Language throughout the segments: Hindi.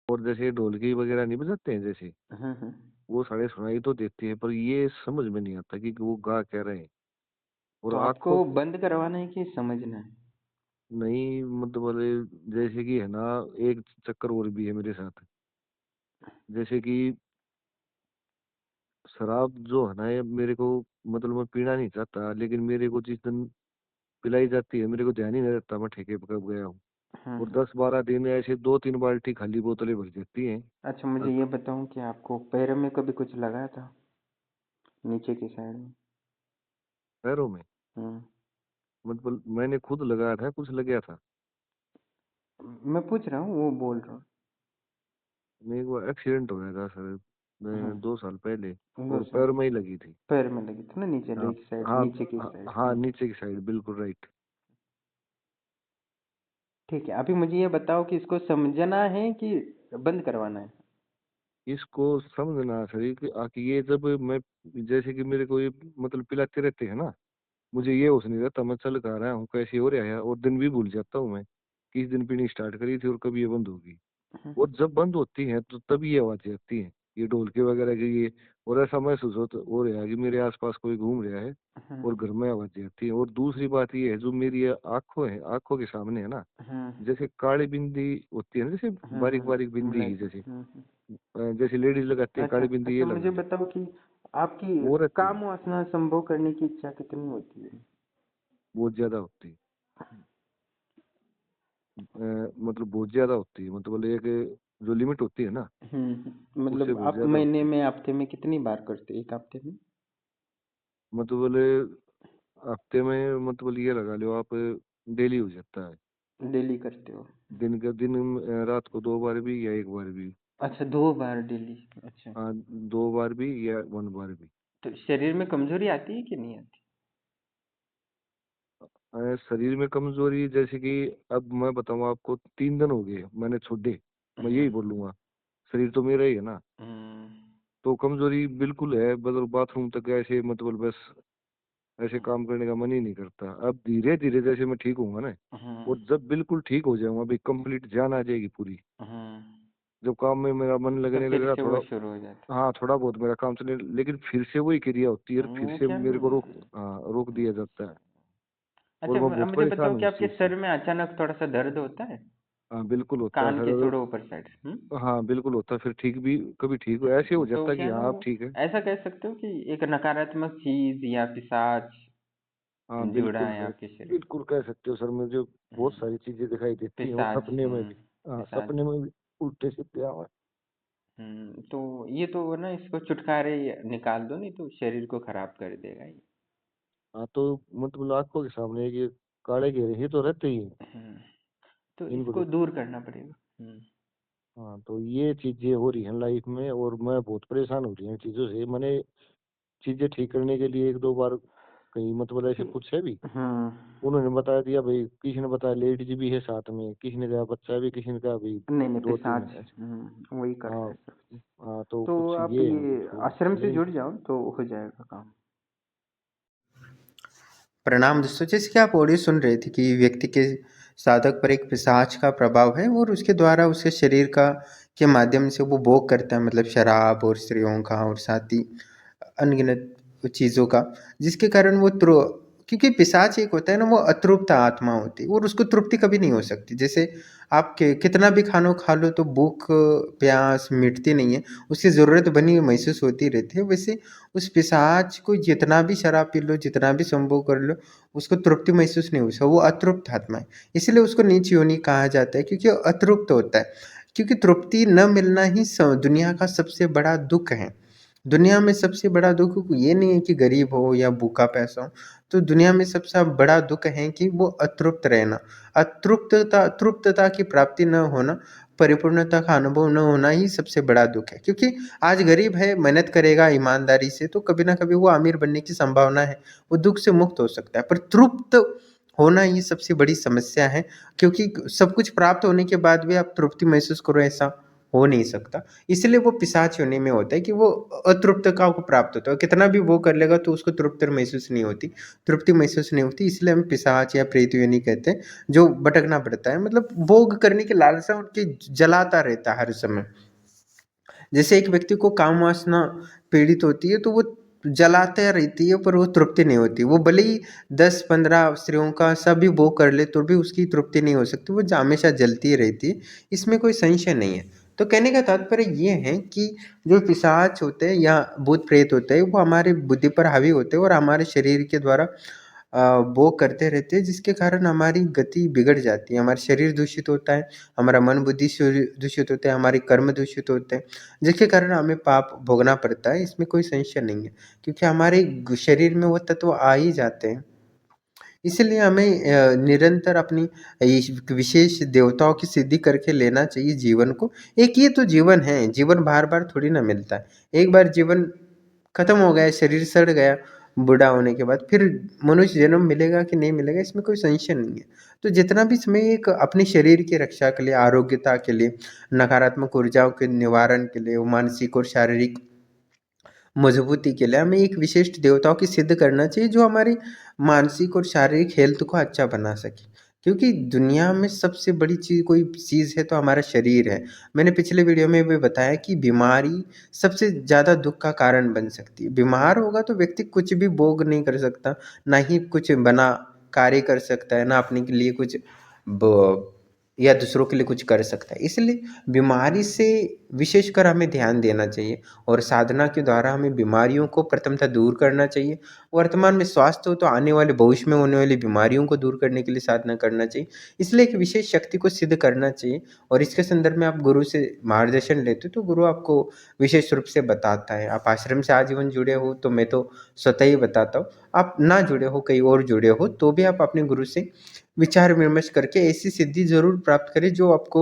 और जैसे ढोलकी वगैरह नहीं बजाते हैं जैसे, हम्म। वो साढ़े सुनाई तो देती है, पर ये समझ में नहीं आता कि वो गा क्या रहे हैं। और तो आपको आंखों बंद करवाना है कि समझना है? नहीं, मतलब बोले जैसे कि है ना, एक चक्कर और भी है मेरे साथ। जैसे कि शराब जो है ना, ये मेरे को, मतलब मैं पीना नहीं चाहता, लेकिन मेरे को जिस दिन पिलाई जाती है मेरे को ध्यान ही नहीं रहता मैं ठेके पे कब गया हूँ। और हम्म। 10-12 दिन ऐसे 2-3 बाल्टी खाली बोतलें भर जाती हैं। अच्छा, मुझे ये बताऊं कि आपको पैर में कभी कुछ लगा था, नीचे की साइड में? पैरों में, हम्म। मतलब मैंने खुद लगाया था, कुछ लग गया था। मैं पूछ रहा हूँ, वो बोल रहा हूँ। मेरे को एक्सीडेंट हो गया था सर, हम्म। 2 साल पहले। दो और साल पैर में ही लगी थी। पैर में लगी थी ना, नीचे हाँ, लेग साइड, हाँ, नीचे की हाँ, साइड। हाँ, नीचे की साइड, बिल्कुल राइट। ठीक है, अभी मुझे ये बताओ कि इसको समझना है कि बंद करवाना है? इसको समझना सही कि ये जब मैं, जैसे कि मेरे को ये मतलब पिलाते रहते हैं ना, मुझे ये होश नहीं रहता मैं चल कहाँ रहा हूँ, कैसे हो रहा है, और दिन भी भूल जाता हूँ मैं किस दिन पीनी स्टार्ट करी थी और कब ये बंद होगी। और जब बंद होती है तो तभी ये आवाजें आती हैं, ये ढोलके वगैरह की ये। और ऐसा महसूस हो रहा है कि मेरे आसपास कोई घूम रहा है, हम्म। और घर में आवाजें आती हैं। और दूसरी बात ये है, जो मेरी ये आंखों है, आंखों के सामने है ना, हम्म। जैसे काली बिंदी होती है ना, जैसे बारीक बारीक बिंदी ही, ब्लैक। जैसे हम्म। जैसे लेडीज लगाती है अच्छा काली बिंदी, अच्छा, ये मुझे लगा ली। बताओ कि आपकी वो रहती है, काम वासना संभोग करने की इच्छा कितनी होती है? बहुत ज्यादा होती है। मतलब बहुत ज्यादा होती है, मतलब एक जो लिमिट होती है ना, उससे मतलब बहुत आप ज्यादा महीने होती है। में, हफ्ते में कितनी बार करते हो, एक हफ्ते में? मतलब हफ्ते में, मतलब ये लगा लो आप, डेली हो जाता है। डेली करते हो? रात को 2 बार भी या 1 बार भी। अच्छा, 2 बार डेली। अच्छा। हाँ, 2 बार भी या 1 बार भी। तो शरीर में कमजोरी आती है कि नहीं आती? शरीर में कमजोरी, जैसे कि अब मैं बताऊँ आपको, 3 दिन हो गए मैंने छोड़े, मैं हम्म। यही बोलूंगा। शरीर तो मेरा ही है ना। हम्म। तो कमजोरी बिल्कुल है, मतलब बाथरूम तक ऐसे, मतलब बस ऐसे काम करने का मन ही नहीं करता। अब धीरे धीरे जैसे मैं ठीक होऊंगा ना, हम्म। और जब बिल्कुल ठीक हो जाऊंगा, अभी कंप्लीट जान आ जाएगी पूरी, हम्म। जब काम में मेरा मन तो लगने फिर लगेगा से वो थोड़ा। शुरू हो जाता हाँ, थोड़ा बहुत मेरा काम चले, लेकिन फिर से वही क्रिया होती है, और है। फिर वो से क्या मेरे को है? रोक दिया जाता है। और अच्छा, मैं अब बहुत मुझे बताओ परेशान हूँ कि इस आपके चीज से। सर में अचानक थोड़ा सा दर्द होता है? हाँ, बिल्कुल होता है कान के सर। थोड़ा ऊपर साइड। हाँ, बिल्कुल होता है, फिर ठीक भी कभी ठीक हो, ऐसे हो तो जाता है क्या कि है ना, हाँ अब वो ठीक है। ऐसा कह सकते हो कि एक नकारात्मक चीज या पिशाच हाँ, जुड़ा बिल्कुल है सर, आपके शरीर बिल्कुल कह सकते हो सर, मुझे बहुत में। सारी चीजें दिखाई देती हैं, और पिशाच। सपने में भी। हाँ, पिशाच। सपने में भी उल्टे सीधे आवाज। तो ये तो ना, इसको चुटकारे निकाल दो, नहीं तो शरीर को खराब कर देगा ये। हाँ, तो मतलब आंखों के सामने ये काले घेरे ही तो रहते ही हैं, हम्म, तो इनको इसको देख। दूर करना पड़ेगा। हाँ, तो ये चीजें हो रही हैं लाइफ में, और मैं बहुत परेशान हो रही हूँ इन चीजों से। मैंने चीजें ठीक करने के लिए 1-2 बार कहीं, मतलब ऐसे कि- पूछे भी। हम्म। उन्होंने बता दिया भाई, किसी ने बताया लेडीज भी है साथ में, किसी ने कहा बच्चा भी, किसी ने कहा भाई नहीं नहीं, 2-3 पिशाच। ऐसे। वही करता हाँ, है सब। हाँ, तो तो कुछ आप ये है ये तो। आश्रम से लेकिन जुड़ जाओ तो हो जाएगा काम। प्रणाम दोस्तों। जैसे कि आप ऑडियो सुन रहे थे कि व्यक्ति के साधक पर एक पिशाच का प्रभाव है और उसके द्वारा उसके शरीर का के माध्यम से वो भोग करता है, मतलब शराब और स्त्रियों का और साथ ही अनगिनत चीज़ों का, जिसके कारण वो क्योंकि पिशाच एक होता है ना, वो अतृप्त आत्मा होती है और उसको तृप्ति कभी नहीं हो सकती। जैसे आप कितना भी खाना खा लो तो भूख प्यास मिटती नहीं है, उसकी ज़रूरत बनी हुई महसूस होती रहती है। वैसे उस पिशाच को जितना भी शराब पी लो, जितना भी संभोग कर लो, उसको तृप्ति महसूस नहीं हो सकती। वो अतृप्त आत्मा है, इसलिए उसको नीच योनि कहा जाता है, क्योंकि वो अतृप्त होता है। क्योंकि तृप्ति न मिलना ही दुनिया का सबसे बड़ा दुख है। दुनिया में सबसे बड़ा दुख ये नहीं है कि गरीब हो या भूखा पैसा हो, तो दुनिया में सबसे बड़ा दुख है कि वो अतृप्त रहना। तृप्तता की प्राप्ति न होना, परिपूर्णता का अनुभव न होना ही सबसे बड़ा दुख है। क्योंकि आज गरीब है, मेहनत करेगा ईमानदारी से, तो कभी ना कभी वो अमीर बनने की संभावना है, वो दुख से मुक्त हो सकता है। पर तृप्त होना ये सबसे बड़ी समस्या है, क्योंकि सब कुछ प्राप्त होने के बाद भी आप तृप्ति महसूस करो, ऐसा हो नहीं सकता। इसलिए वो पिशाच योनि में होता है कि वो अतृप्तता को प्राप्त होता है, कितना भी वो कर लेगा तो उसको तृप्ति महसूस नहीं होती, तृप्ति महसूस नहीं होती, इसलिए हम पिशाच या प्रेत योनि कहते हैं, जो भटकना पड़ता है, मतलब भोग करने की लालसा उनकी जलाता रहता है हर समय। जैसे एक व्यक्ति को काम वासना पीड़ित होती है तो वो जलाते रहती है पर वो तृप्ति नहीं होती, वो भले ही 10-15 स्त्रियों का सभी भोग कर ले तो भी उसकी तृप्ति नहीं हो सकती, वो हमेशा जलती रहती है, इसमें कोई संशय नहीं है। तो कहने का तात्पर्य ये है कि जो पिशाच होते हैं या भूत प्रेत होते हैं वो हमारी बुद्धि पर हावी होते हैं और हमारे शरीर के द्वारा वो करते रहते हैं, जिसके कारण हमारी गति बिगड़ जाती है, हमारा शरीर दूषित होता है, हमारा मन बुद्धि दूषित होता है, हमारे कर्म दूषित होते हैं, जिसके कारण हमें पाप भोगना पड़ता है, इसमें कोई संशय नहीं है, क्योंकि हमारे शरीर में वो तत्व आ ही जाते हैं। इसलिए हमें निरंतर अपनी इस विशेष देवताओं की सिद्धि करके लेना चाहिए जीवन को। एक ये तो जीवन है, जीवन बार बार थोड़ी ना मिलता है, एक बार जीवन खत्म हो गया, शरीर सड़ गया बूढ़ा होने के बाद, फिर मनुष्य जन्म मिलेगा कि नहीं मिलेगा इसमें कोई संशय नहीं है। तो जितना भी समय एक अपने शरीर की रक्षा के लिए, आरोग्यता के लिए, नकारात्मक ऊर्जाओं के निवारण के लिए, मानसिक और शारीरिक मजबूती के लिए हमें एक विशिष्ट देवताओं की सिद्ध करना चाहिए जो हमारी मानसिक और शारीरिक हेल्थ को अच्छा बना सके, क्योंकि दुनिया में सबसे बड़ी चीज़ कोई चीज़ है तो हमारा शरीर है। मैंने पिछले वीडियो में भी बताया कि बीमारी सबसे ज़्यादा दुख का कारण बन सकती है। बीमार होगा तो व्यक्ति कुछ भी भोग नहीं कर सकता, ना ही कुछ बना कार्य कर सकता है, ना अपने के लिए कुछ या दूसरों के लिए कुछ कर सकता है। इसलिए बीमारी से विशेषकर हमें ध्यान देना चाहिए और साधना के द्वारा हमें बीमारियों को प्रथमतः दूर करना चाहिए। वर्तमान में स्वास्थ्य हो तो आने वाले भविष्य में होने वाली बीमारियों को दूर करने के लिए साधना करना चाहिए। इसलिए एक विशेष शक्ति को सिद्ध करना चाहिए और इसके संदर्भ में आप गुरु से मार्गदर्शन लेते हो तो गुरु आपको विशेष रूप से बताता है। आप आश्रम से आजीवन जुड़े हो तो मैं तो स्वतः ही बताता हूँ, आप ना जुड़े हो, कहीं और जुड़े हो तो भी आप अपने गुरु से विचार विमर्श करके ऐसी सिद्धि जरूर प्राप्त करें जो आपको,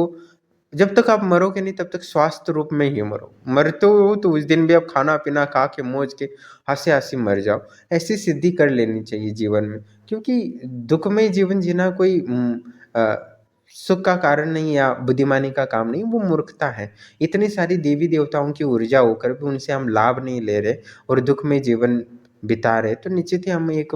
जब तक आप मरोगे नहीं तब तक स्वास्थ्य रूप में ही मरो, मरते हो तो उस दिन भी आप खाना पीना खा के मौज के हंसी हंसी मर जाओ। ऐसी सिद्धि कर लेनी चाहिए जीवन में, क्योंकि दुखमय जीवन जीना कोई सुख का कारण नहीं या बुद्धिमानी का काम नहीं, वो मूर्खता है। इतनी सारी देवी देवताओं की ऊर्जा होकर भी उनसे हम लाभ नहीं ले रहे और दुख में जीवन बिता रहे तो निश्चित ही हम एक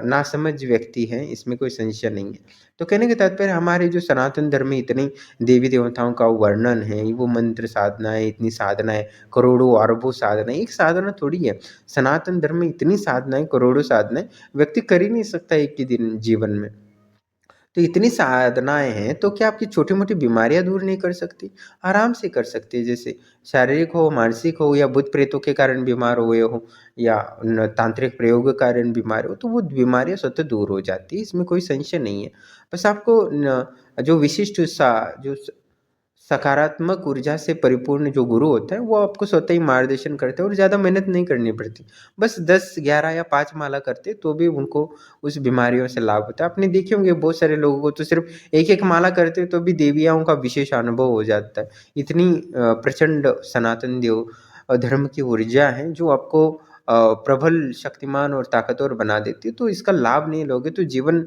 नासमझ व्यक्ति हैं, इसमें कोई संशय नहीं है। तो कहने का तात्पर्य हमारे जो सनातन धर्म में इतनी देवी देवताओं का वर्णन है, वो मंत्र साधना है, इतनी साधना है, करोड़ों अरबों साधना है, एक साधना थोड़ी है। सनातन धर्म में इतनी साधनाएं, करोड़ों साधनाएं व्यक्ति कर ही नहीं सकता एक ही दिन जीवन में। तो इतनी साधनाएँ हैं, तो क्या आपकी छोटी-मोटी बीमारियाँ दूर नहीं कर सकती? आराम से कर सकती है, जैसे शारीरिक हो, मानसिक हो या भूत-प्रेतों के कारण बीमार हुए हो या न तांत्रिक प्रयोग के कारण बीमार हो, तो वो बीमारियाँ स्वतः दूर हो जाती है, इसमें कोई संशय नहीं है। बस आपको न जो विशिष्ट जो सकारात्मक ऊर्जा से परिपूर्ण जो गुरु होता है, वो आपको स्वतः ही मार्गदर्शन करते हैं और ज़्यादा मेहनत नहीं करनी पड़ती। बस 10, 11 या 5 माला करते तो भी उनको उस बीमारियों से लाभ होता है। आपने देखे होंगे बहुत सारे लोगों को तो सिर्फ़ 1-1 माला करते तो भी देवियों का विशेष अनुभव हो जाता है। इतनी प्रचंड सनातन धर्म की ऊर्जा है जो आपको प्रबल, शक्तिमान और ताकतवर बना देती है। तो इसका लाभ नहीं लोगे तो जीवन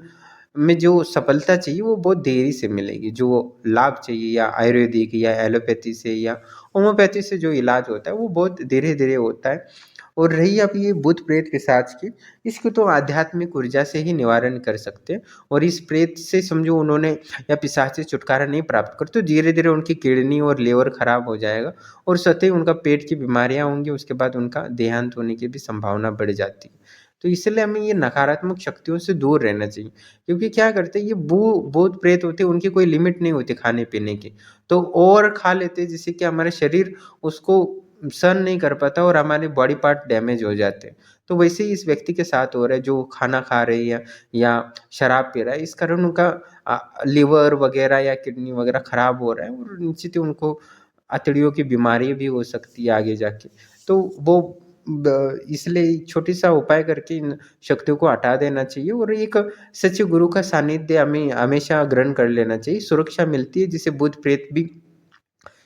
में जो सफलता चाहिए वो बहुत देरी से मिलेगी। जो लाभ चाहिए या आयुर्वेदिक या एलोपैथी से या होम्योपैथी से जो इलाज होता है वो बहुत धीरे-धीरे होता है। और रही अब ये भूत-प्रेत पिशाच की, इसको तो आध्यात्मिक ऊर्जा से ही निवारण कर सकते हैं और इस प्रेत से समझो उन्होंने या पिशाच से छुटकारा नहीं प्राप्त कर तो धीरे-धीरे उनकी किडनी और लीवर खराब हो जाएगा और स्वतः ही उनका पेट की बीमारियाँ होंगी, उसके बाद उनका देहांत होने की भी संभावना बढ़ जाती है। तो इसलिए हमें ये नकारात्मक शक्तियों से दूर रहना चाहिए, क्योंकि क्या करते हैं ये भूत-प्रेत होते हैं, उनकी कोई लिमिट नहीं होती खाने-पीने की, तो ओवर खा लेते हैं जिससे कि हमारा शरीर उसको सहन नहीं कर पाता और हमारे बॉडी पार्ट डैमेज हो जाते हैं। तो वैसे ही इस व्यक्ति के साथ हो रहा है जो खाना खा रहे हैं या शराब पी रहा है, इस कारण उनका लिवर वगैरह या किडनी वगैरह खराब हो रहा है और निश्चित ही उनको अतड़ियों की बीमारी भी हो सकती है आगे जाके। तो वो इसलिए छोटी-सा उपाय करके इन शक्तियों को हटा देना चाहिए और एक सच्चे गुरु का सानिध्य हमें हमेशा ग्रहण कर लेना चाहिए। सुरक्षा मिलती है जिससे भूत-प्रेत भी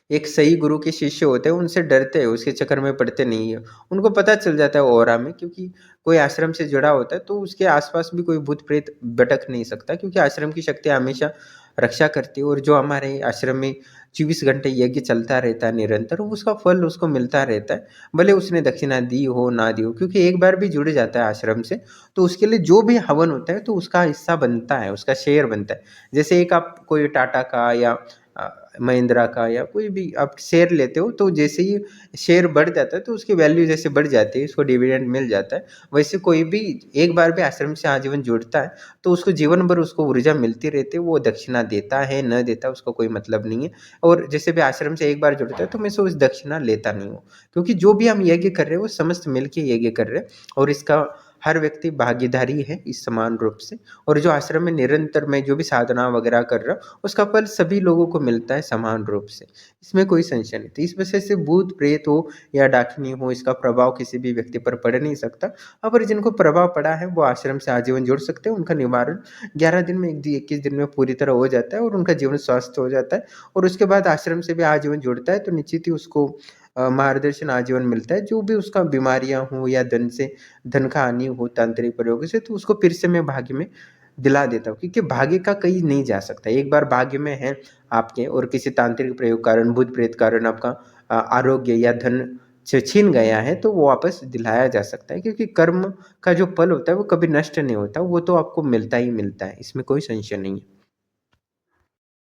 एक सही गुरु के शिष्य होते हैं उनसे डरते हैं, उसके चक्कर में पड़ते नहीं है। उनको पता चल जाता है ऑरा में, क्योंकि कोई आश्रम से जुड़ा होता है तो उसके आसपास भी कोई भूत प्रेत भटक नहीं सकता, क्योंकि आश्रम की शक्ति हमेशा रक्षा करती है। और जो हमारे आश्रम में 24 घंटे यज्ञ चलता रहता है निरंतर, उसका फल उसको मिलता रहता है, भले उसने दक्षिणा दी हो ना दी हो, क्योंकि एक बार भी जुड़ जाता है आश्रम से तो उसके लिए जो भी हवन होता है तो उसका हिस्सा बनता है, उसका शेयर बनता है। जैसे एक आप कोई टाटा का या महिंद्रा का या कोई भी आप शेयर लेते हो, तो जैसे ही शेयर बढ़ जाता है तो उसकी वैल्यू जैसे बढ़ जाती है, उसको डिविडेंड मिल जाता है। वैसे कोई भी एक बार भी आश्रम से आजीवन जुड़ता है तो उसको जीवन भर उसको ऊर्जा मिलती रहती है। वो दक्षिणा देता है न देता उसका कोई मतलब नहीं है। और जैसे भी आश्रम से एक बार जुड़ता है तो मैं से उस दक्षिणा लेता नहीं हूँ, क्योंकि जो भी हम यज्ञ कर रहे हैं वो समस्त मिलके यज्ञ कर रहे हैं, और इसका हर व्यक्ति भागीदारी है इस समान रूप से। और जो आश्रम में निरंतर मैं जो भी साधना वगैरह कर रहा हूँ उसका फल सभी लोगों को मिलता है समान रूप से, इसमें कोई संशय नहीं। तो इस वजह से भूत प्रेत हो या डाकिनी हो, इसका प्रभाव किसी भी व्यक्ति पर पड़ नहीं सकता। और जिनको प्रभाव पड़ा है वो आश्रम से आजीवन जुड़ सकते हैं, उनका निवारण 11 दिन में 21 दिन में पूरी तरह हो जाता है और उनका जीवन स्वस्थ हो जाता है। और उसके बाद आश्रम से भी आजीवन जुड़ता है तो निश्चित ही उसको मार्गदर्शन आजीवन मिलता है। जो भी उसका बीमारियां हो या धन का हानि हो तांत्रिक प्रयोग से, तो उसको फिर से मैं भाग्य में दिला देता हूँ, क्योंकि भाग्य का कहीं नहीं जा सकता। एक बार भाग्य में है आपके और किसी तांत्रिक प्रयोग कारण भूत प्रेत कारण आपका आरोग्य या धन छीन गया है तो वो वापस दिलाया जा सकता है, क्योंकि कर्म का जो फल होता है वो कभी नष्ट नहीं होता, वो तो आपको मिलता ही मिलता है, इसमें कोई संशय नहीं है।